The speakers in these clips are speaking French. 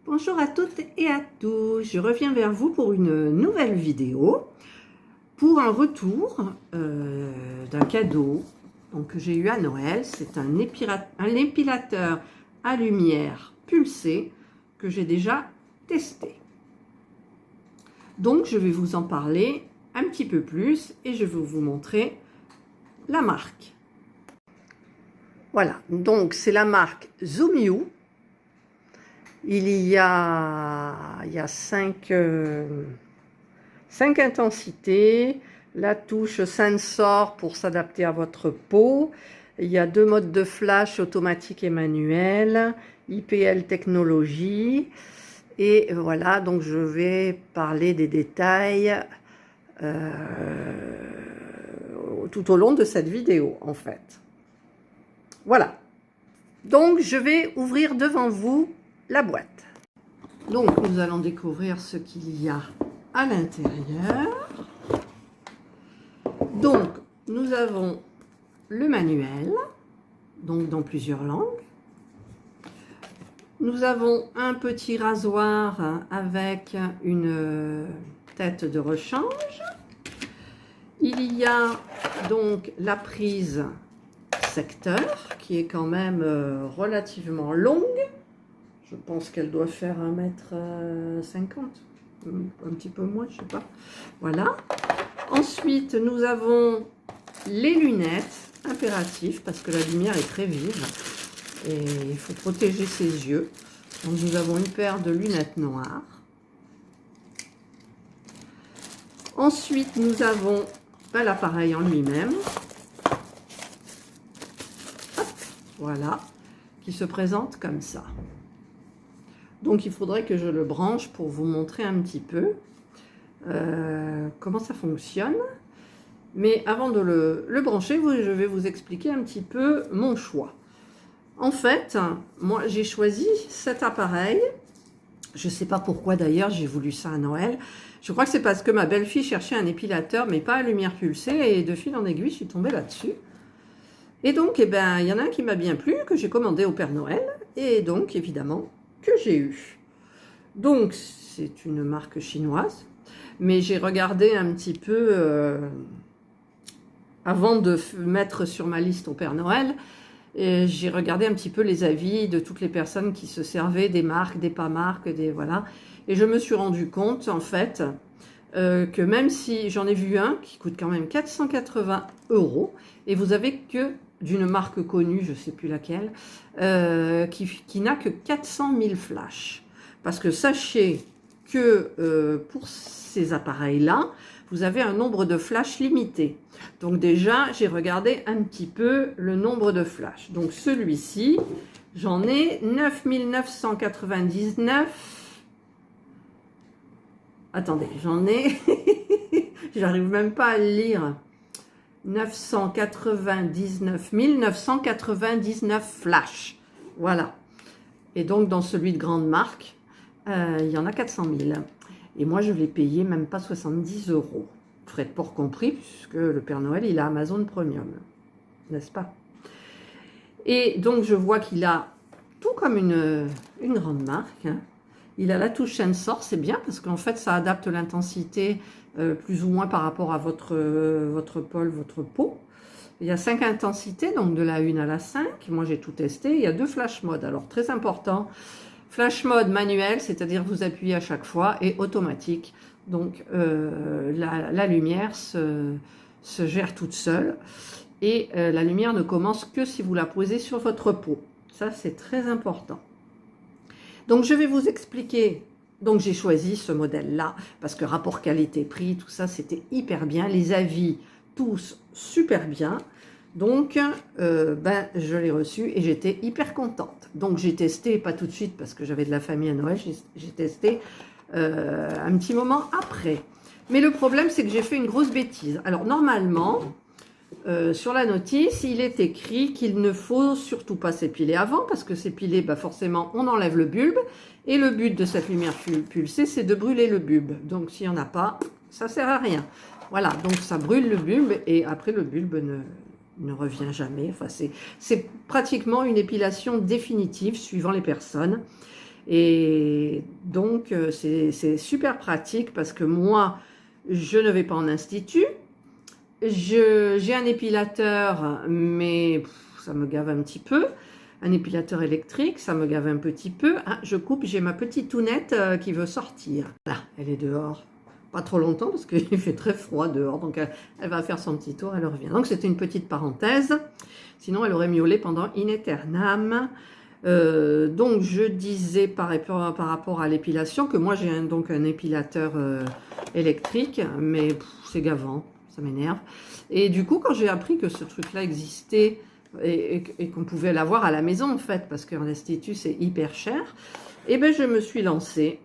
Bonjour à toutes et à tous, je reviens vers vous pour une nouvelle vidéo, pour un retour d'un cadeau que j'ai eu à Noël. C'est un épilateur à lumière pulsée que j'ai déjà testé. Donc je vais vous en parler un petit peu plus et je vais vous montrer la marque. Voilà, donc c'est la marque Zoom. Il y a 5 intensités, la touche sensor pour s'adapter à votre peau, il y a 2 modes de flash automatique et manuel, IPL technologie, et voilà, donc je vais parler des détails tout au long de cette vidéo en fait. Voilà, donc je vais ouvrir devant vous la boîte. Donc nous allons découvrir ce qu'il y a à l'intérieur. Donc nous avons le manuel, donc dans plusieurs langues. Nous avons un petit rasoir avec une tête de rechange. Il y a donc la prise secteur qui est quand même relativement longue. Je pense qu'elle doit faire 1,50 m, un petit peu moins, je sais pas. Voilà. Ensuite, nous avons les lunettes impératives parce que la lumière est très vive et il faut protéger ses yeux. Donc, nous avons une paire de lunettes noires. Ensuite, nous avons l'appareil en lui-même. Voilà, qui se présente comme ça. Donc, il faudrait que je le branche pour vous montrer un petit peu comment ça fonctionne. Mais avant de le brancher, je vais vous expliquer un petit peu mon choix. En fait, moi, j'ai choisi cet appareil. Je ne sais pas pourquoi d'ailleurs, j'ai voulu ça à Noël. Je crois que c'est parce que ma belle-fille cherchait un épilateur, mais pas à lumière pulsée. Et de fil en aiguille, je suis tombée là-dessus. Et donc, eh ben, il y en a un qui m'a bien plu, que j'ai commandé au Père Noël. Et donc, évidemment, que j'ai eu. Donc, c'est une marque chinoise, mais j'ai regardé un petit peu, avant de mettre sur ma liste au Père Noël, j'ai regardé un petit peu les avis de toutes les personnes qui se servaient des marques, des pas marques, des voilà. Et je me suis rendu compte, en fait, que même si j'en ai vu un qui coûte quand même 480 €, et vous avez que d'une marque connue, je ne sais plus laquelle, qui n'a que 400 000 flashs. Parce que sachez que pour ces appareils-là, vous avez un nombre de flashs limité. Donc déjà, j'ai regardé un petit peu le nombre de flashs. Donc celui-ci, j'en ai 9 999. Attendez, j'en ai... J'arrive même pas à le lire. 999 999 flashs. Voilà. Et donc, dans celui de grande marque, il y en a 400 000. Et moi, je l'ai payé même pas 70 €. Frais de port compris, puisque le Père Noël, il a Amazon Premium. N'est-ce pas? Et donc, je vois qu'il a tout comme une grande marque. Hein. Il a la touche sensor, c'est bien, parce qu'en fait, ça adapte l'intensité plus ou moins par rapport à votre pôle, votre peau. Il y a 5 intensités, donc de la 1 à la 5. Moi, j'ai tout testé. Il y a 2 flash modes. Alors, très important, flash mode manuel, c'est-à-dire vous appuyez à chaque fois, et automatique. Donc, la lumière se gère toute seule. Et la lumière ne commence que si vous la posez sur votre peau. Ça, c'est très important. Donc, je vais vous expliquer. Donc, j'ai choisi ce modèle-là parce que rapport qualité-prix, tout ça, c'était hyper bien. Les avis, tous super bien. Donc, je l'ai reçu et j'étais hyper contente. Donc, j'ai testé, pas tout de suite parce que j'avais de la famille à Noël, j'ai testé un petit moment après. Mais le problème, c'est que j'ai fait une grosse bêtise. Alors, normalement, sur la notice, il est écrit qu'il ne faut surtout pas s'épiler avant parce que s'épiler, forcément, on enlève le bulbe. Et le but de cette lumière pulsée, c'est de brûler le bulbe. Donc, s'il n'y en a pas, ça ne sert à rien. Voilà, donc ça brûle le bulbe et après, le bulbe ne revient jamais. Enfin, c'est pratiquement une épilation définitive suivant les personnes. Et donc, c'est super pratique parce que moi, je ne vais pas en institut. J'ai un épilateur, mais ça me gave un petit peu. Un épilateur électrique, ça me gave un petit peu. Ah, je coupe, j'ai ma petite tounette qui veut sortir. Là, elle est dehors. Pas trop longtemps parce qu'il fait très froid dehors. Donc, elle va faire son petit tour, elle revient. Donc, c'était une petite parenthèse. Sinon, elle aurait miaulé pendant in aeternam. Donc, je disais par rapport à l'épilation que moi, j'ai donc un épilateur électrique, mais c'est gavant, ça m'énerve. Et du coup, quand j'ai appris que ce truc-là existait, et qu'on pouvait l'avoir à la maison en fait, parce qu'en institut c'est hyper cher, et ben je me suis lancée.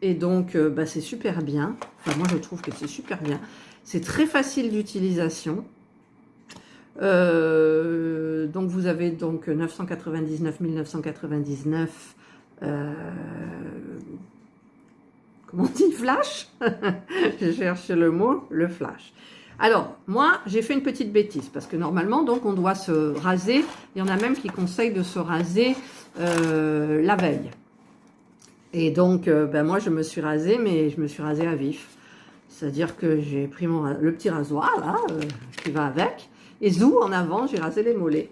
Et donc c'est super bien, enfin moi je trouve que c'est super bien, c'est très facile d'utilisation. Donc vous avez donc 999 1999 comment on dit, flash. Je cherche le mot, le flash. Alors, moi, j'ai fait une petite bêtise, parce que normalement, donc, on doit se raser. Il y en a même qui conseillent de se raser la veille. Et donc, moi, je me suis rasée, mais je me suis rasée à vif. C'est-à-dire que j'ai pris le petit rasoir, là, qui va avec, et zou, en avant, j'ai rasé les mollets.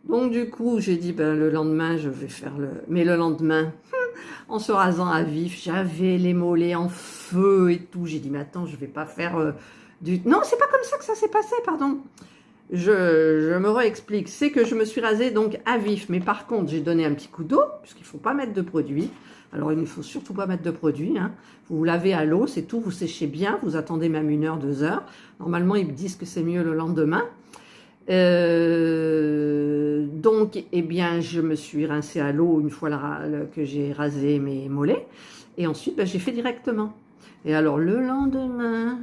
Donc, du coup, j'ai dit, le lendemain, je vais faire le... Mais le lendemain, en se rasant à vif, j'avais les mollets en feu et tout. J'ai dit, mais attends, je vais pas faire... Non, c'est pas comme ça que ça s'est passé, pardon. Je me réexplique. C'est que je me suis rasée donc à vif. Mais par contre, j'ai donné un petit coup d'eau, puisqu'il ne faut pas mettre de produit. Alors, il ne faut surtout pas mettre de produit. Hein. Vous vous lavez à l'eau, c'est tout. Vous séchez bien. Vous attendez même 1 heure, 2 heures. Normalement, ils me disent que c'est mieux le lendemain. Donc, eh bien, je me suis rincée à l'eau une fois que j'ai rasé mes mollets. Et ensuite, j'ai fait directement. Et alors, le lendemain...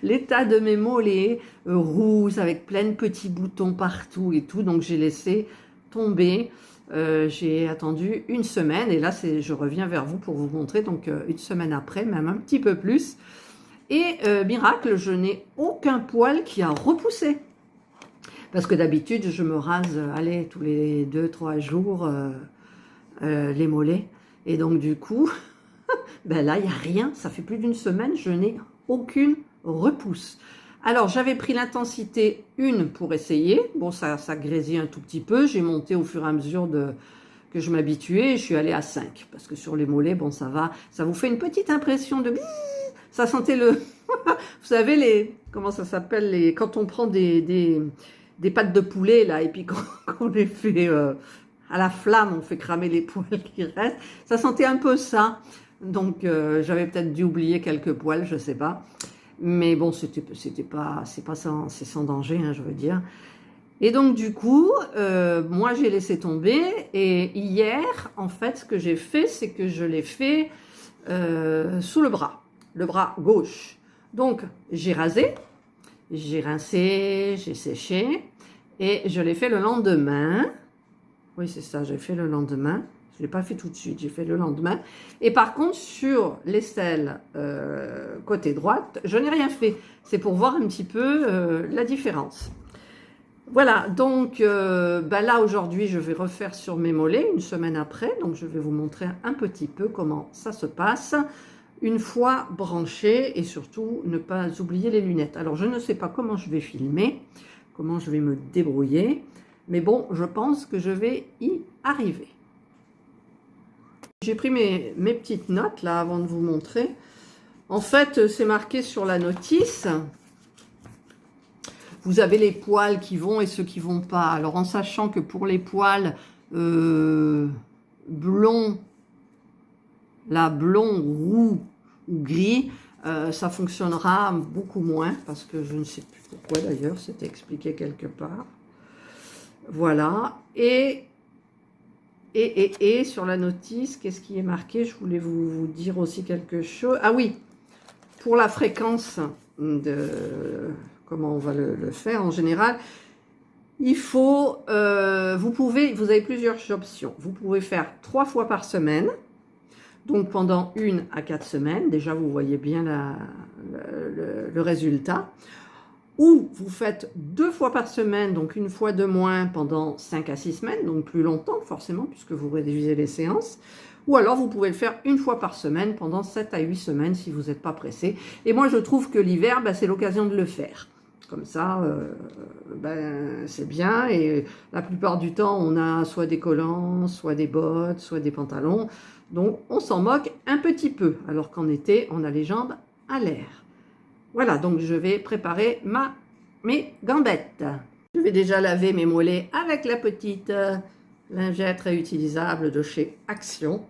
l'état de mes mollets rouges avec plein de petits boutons partout et tout, donc j'ai laissé tomber. J'ai attendu 1 semaine et là je reviens vers vous pour vous montrer, donc 1 semaine après, même un petit peu plus. Et miracle, je n'ai aucun poil qui a repoussé. Parce que d'habitude, je me rase, allez, tous les 2-3 jours les mollets. Et donc du coup, là, il n'y a rien, ça fait plus d'1 semaine, je n'ai aucune repousse. Alors, j'avais pris l'intensité 1 pour essayer. Bon, ça grésille un tout petit peu. J'ai monté au fur et à mesure que je m'habituais. Je suis allée à 5. Parce que sur les mollets, bon, ça va. Ça vous fait une petite impression de... Ça sentait le... Vous savez, comment ça s'appelle, quand on prend des pâtes de poulet, là, et puis qu'on les fait à la flamme, on fait cramer les poils qui restent. Ça sentait un peu ça. Donc, j'avais peut-être dû oublier quelques poils, je sais pas. Mais bon, c'est sans danger, hein, je veux dire. Et donc, du coup, moi, j'ai laissé tomber. Et hier, en fait, ce que j'ai fait, c'est que je l'ai fait sous le bras gauche. Donc, j'ai rasé, j'ai rincé, j'ai séché. Et je l'ai fait le lendemain. Oui, c'est ça, j'ai fait le lendemain. Je ne l'ai pas fait tout de suite, j'ai fait le lendemain. Et par contre, sur l'aisselle côté droite, je n'ai rien fait. C'est pour voir un petit peu la différence. Voilà, donc là aujourd'hui, je vais refaire sur mes mollets 1 semaine après. Donc je vais vous montrer un petit peu comment ça se passe une fois branché et surtout ne pas oublier les lunettes. Alors je ne sais pas comment je vais filmer, comment je vais me débrouiller. Mais bon, je pense que je vais y arriver. J'ai pris mes petites notes là avant de vous montrer. En fait, c'est marqué sur la notice. Vous avez les poils qui vont et ceux qui vont pas. Alors en sachant que pour les poils blonds, blond, roux ou gris, ça fonctionnera beaucoup moins parce que je ne sais plus pourquoi d'ailleurs, c'était expliqué quelque part. Voilà. Et sur la notice, qu'est-ce qui est marqué? Je voulais vous dire aussi quelque chose. Ah oui, pour la fréquence de... Comment on va le faire en général, il faut... vous avez plusieurs options. Vous pouvez faire 3 fois par semaine, donc pendant 1 à 4 semaines. Déjà, vous voyez bien le résultat. ou vous faites 2 fois par semaine, donc une fois de moins pendant 5 à 6 semaines, donc plus longtemps forcément, puisque vous réduisez les séances. Ou alors vous pouvez le faire une fois par semaine pendant 7 à 8 semaines si vous n'êtes pas pressé. Et moi je trouve que l'hiver, c'est l'occasion de le faire. Comme ça, c'est bien. Et la plupart du temps, on a soit des collants, soit des bottes, soit des pantalons. Donc on s'en moque un petit peu. Alors qu'en été, on a les jambes à l'air. Voilà, donc je vais préparer mes gambettes. Je vais déjà laver mes mollets avec la petite lingette réutilisable de chez Action.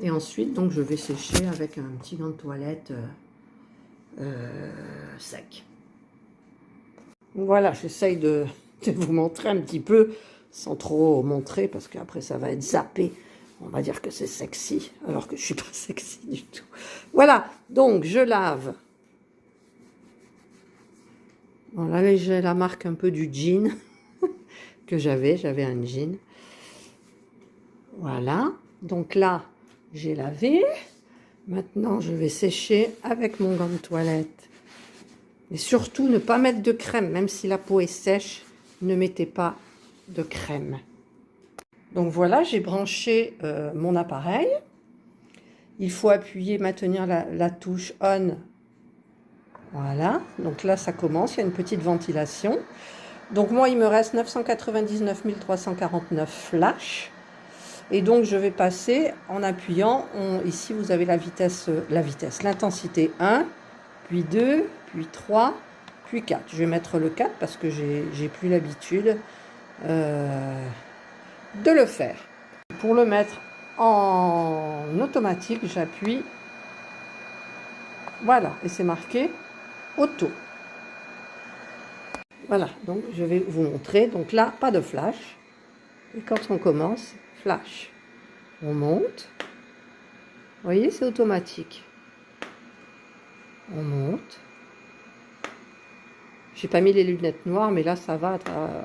Et ensuite, donc, je vais sécher avec un petit gant de toilette sec. Voilà, j'essaye de vous montrer un petit peu, sans trop montrer, parce qu'après ça va être zappé. On va dire que c'est sexy, alors que je ne suis pas sexy du tout. Voilà, donc je lave. Bon, là, j'ai la marque un peu du jean que j'avais un jean. Voilà, donc là, j'ai lavé. Maintenant, je vais sécher avec mon gant de toilette. Et surtout, ne pas mettre de crème, même si la peau est sèche, ne mettez pas de crème. Donc voilà, j'ai branché mon appareil. Il faut appuyer, maintenir la touche on. Voilà, donc là ça commence, il y a une petite ventilation. Donc moi il me reste 999 349 flash. Et donc je vais passer en appuyant, ici vous avez l'intensité 1, puis 2, puis 3, puis 4. Je vais mettre le 4 parce que j'ai plus l'habitude de le faire. Pour le mettre en automatique, j'appuie, voilà, et c'est marqué auto. Voilà, donc je vais vous montrer. Donc là, pas de flash. Et quand on commence, flash. On monte. Vous voyez, c'est automatique. On monte. J'ai pas mis les lunettes noires, mais là, ça va.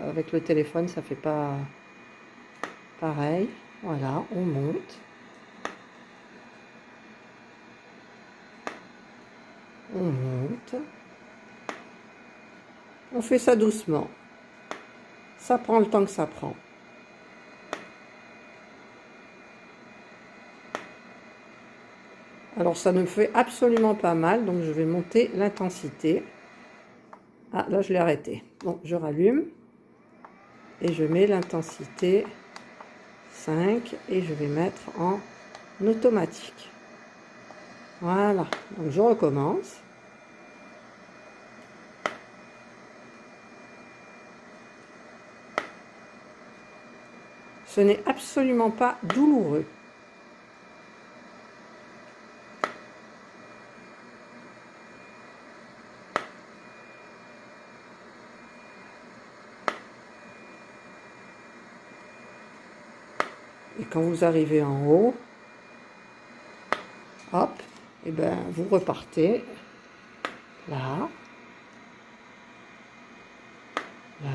Avec le téléphone, ça fait pas pareil. Voilà, on monte. On monte. On fait ça doucement. Ça prend le temps que ça prend. Alors ça ne fait absolument pas mal, donc je vais monter l'intensité. Ah, là je l'ai arrêté. Bon, je rallume et je mets l'intensité 5 et je vais mettre en automatique. Voilà, donc je recommence. Ce n'est absolument pas douloureux. Et quand vous arrivez en haut, hop, et ben vous repartez là, là.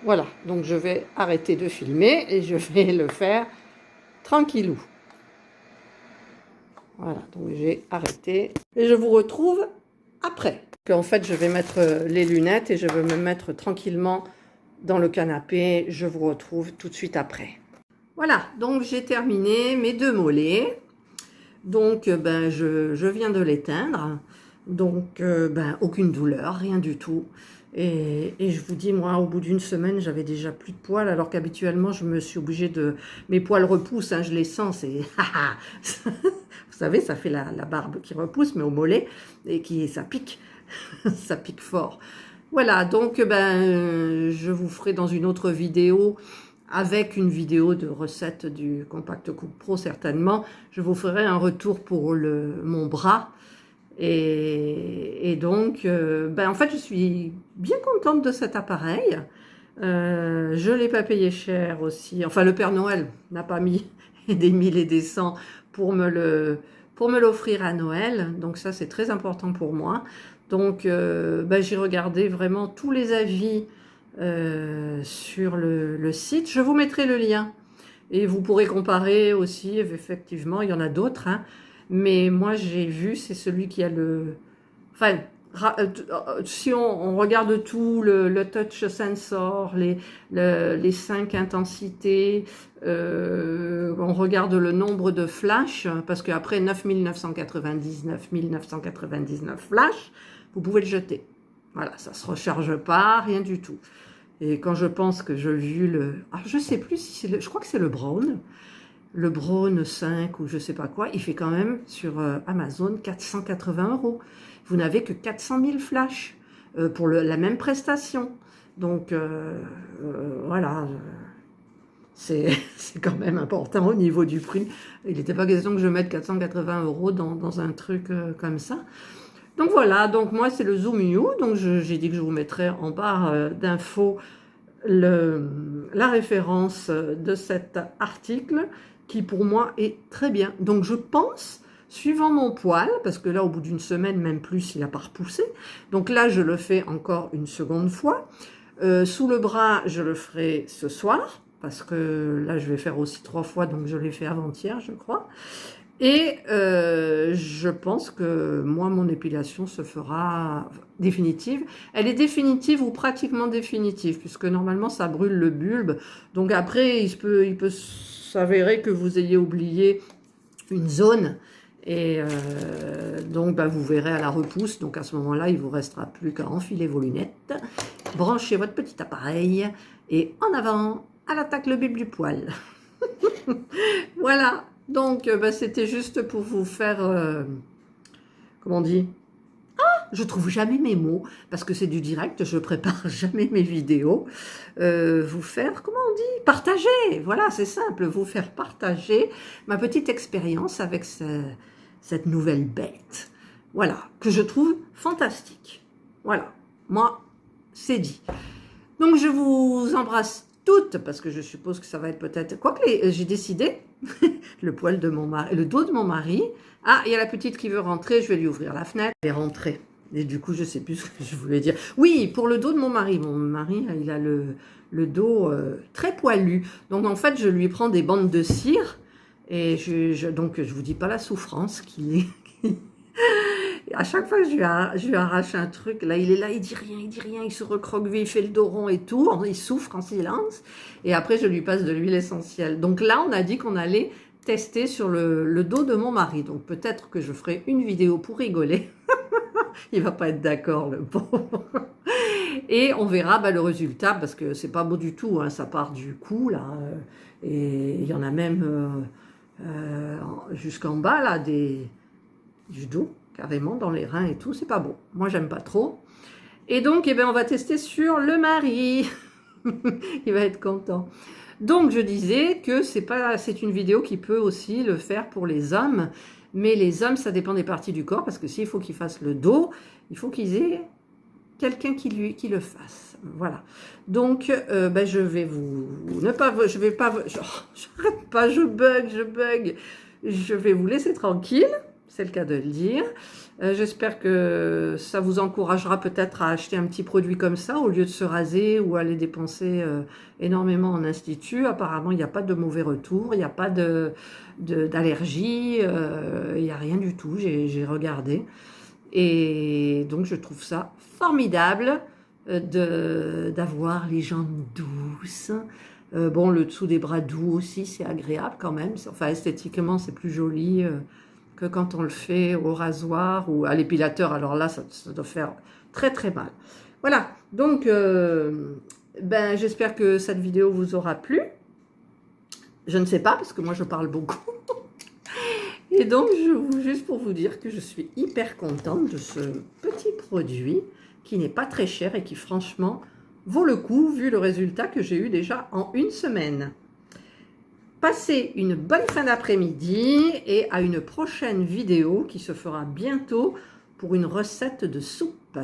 Voilà, donc je vais arrêter de filmer et je vais le faire tranquillou. Voilà, donc j'ai arrêté et je vous retrouve après. En fait, je vais mettre les lunettes et je vais me mettre tranquillement dans le canapé. Je vous retrouve tout de suite après. Voilà, donc j'ai terminé mes 2 mollets. Donc, je viens de l'éteindre. Donc, aucune douleur, rien du tout. Et je vous dis, moi, au bout d'une semaine, j'avais déjà plus de poils, alors qu'habituellement, je me suis obligée de... Mes poils repoussent, hein, je les sens, c'est... Vous savez, ça fait la barbe qui repousse, mais au mollet, et ça pique. Ça pique fort. Voilà, donc, je vous ferai dans une autre vidéo, avec une vidéo de recette du Compact Coupe Pro, certainement. Je vous ferai un retour pour mon bras. Et donc, en fait, je suis bien contente de cet appareil. Je ne l'ai pas payé cher aussi. Enfin, le Père Noël n'a pas mis des 1000 et des 100 pour me l'offrir à Noël. Donc ça, c'est très important pour moi. Donc, j'ai regardé vraiment tous les avis sur le site. Je vous mettrai le lien. Et vous pourrez comparer aussi, effectivement, il y en a d'autres, hein, mais moi j'ai vu, c'est celui qui a le... Enfin, si on regarde tout, le touch sensor, les 5 intensités, on regarde le nombre de flash, parce qu'après 1999 flash, vous pouvez le jeter. Voilà, ça ne se recharge pas, rien du tout. Et quand je pense que j'ai vu le... Alors je ne sais plus si c'est le... Je crois que c'est le Braun 5 ou je ne sais pas quoi, il fait quand même sur Amazon 480 €. Vous n'avez que 400 000 flashs pour la même prestation. Donc voilà, c'est quand même important au niveau du prix. Il n'était pas question que je mette 480 € dans un truc comme ça. Donc voilà, donc moi c'est le Zoom U, donc j'ai dit que je vous mettrais en barre d'infos la référence de cet article qui pour moi est très bien. Donc je pense, suivant mon poil, parce que là au bout d'une semaine, même plus, il n'a pas repoussé, donc là je le fais encore une seconde fois. Sous le bras, je le ferai ce soir, parce que là je vais faire aussi 3 fois, donc je l'ai fait avant-hier je crois. Et je pense que moi, mon épilation se fera définitive. Elle est définitive ou pratiquement définitive, puisque normalement, ça brûle le bulbe. Donc après, il peut s'avérer que vous ayez oublié une zone. Et donc, bah, vous verrez à la repousse. Donc à ce moment-là, il ne vous restera plus qu'à enfiler vos lunettes, branchez votre petit appareil et en avant, à l'attaque le bulbe du poil. Voilà. Donc, bah, c'était juste pour vous faire, comment on dit? Ah, je trouve jamais mes mots, parce que c'est du direct, je prépare jamais mes vidéos. Vous faire, comment on dit? Partager, voilà, c'est simple, vous faire partager ma petite expérience avec cette nouvelle bête. Voilà, que je trouve fantastique. Voilà, moi, c'est dit. Donc, je vous embrasse toutes, parce que je suppose que ça va être peut-être... Quoique, j'ai décidé... le poil de mon mari, le dos de mon mari. Ah, il y a la petite qui veut rentrer, je vais lui ouvrir la fenêtre. Elle est rentrée. Et du coup, je sais plus ce que je voulais dire. Oui, pour le dos de mon mari, il a le dos très poilu. Donc, en fait, je lui prends des bandes de cire. Et donc, je vous dis pas la souffrance qu'il est. À chaque fois que je lui arrache un truc, là, il est là, il dit rien, il se recroqueville, il fait le dos rond et tout, il souffre en silence, et après, je lui passe de l'huile essentielle. Donc là, on a dit qu'on allait tester sur le dos de mon mari, donc peut-être que je ferai une vidéo pour rigoler. Il va pas être d'accord, le pauvre. Et on verra le résultat, parce que c'est pas beau du tout, hein, ça part du cou, là, et il y en a même jusqu'en bas, là, du dos. Carrément dans les reins et tout, c'est pas beau. Moi, j'aime pas trop. Et donc, eh bien, on va tester sur le mari. Il va être content. Donc, je disais que c'est une vidéo qui peut aussi le faire pour les hommes. Mais les hommes, ça dépend des parties du corps, parce que s'il faut qu'ils fassent le dos, il faut qu'ils aient quelqu'un qui le fasse. Voilà. Donc, je vais je vais pas... J'arrête pas, je bug. Je vais vous laisser tranquille. C'est le cas de le dire. J'espère que ça vous encouragera peut-être à acheter un petit produit comme ça au lieu de se raser ou aller dépenser énormément en institut. Apparemment, il n'y a pas de mauvais retour, il n'y a pas d'allergie, il n'y a rien du tout. J'ai regardé. Et donc, je trouve ça formidable d'avoir les jambes douces. Bon, le dessous des bras doux aussi, c'est agréable quand même. Enfin, esthétiquement, c'est plus joli que quand on le fait au rasoir ou à l'épilateur. Alors là, ça doit faire très très mal. Voilà, donc j'espère que cette vidéo vous aura plu. Je ne sais pas, parce que moi je parle beaucoup. Et donc, juste pour vous dire que je suis hyper contente de ce petit produit qui n'est pas très cher et qui franchement vaut le coup vu le résultat que j'ai eu déjà en une semaine. Passez une bonne fin d'après-midi et à une prochaine vidéo qui se fera bientôt pour une recette de soupe.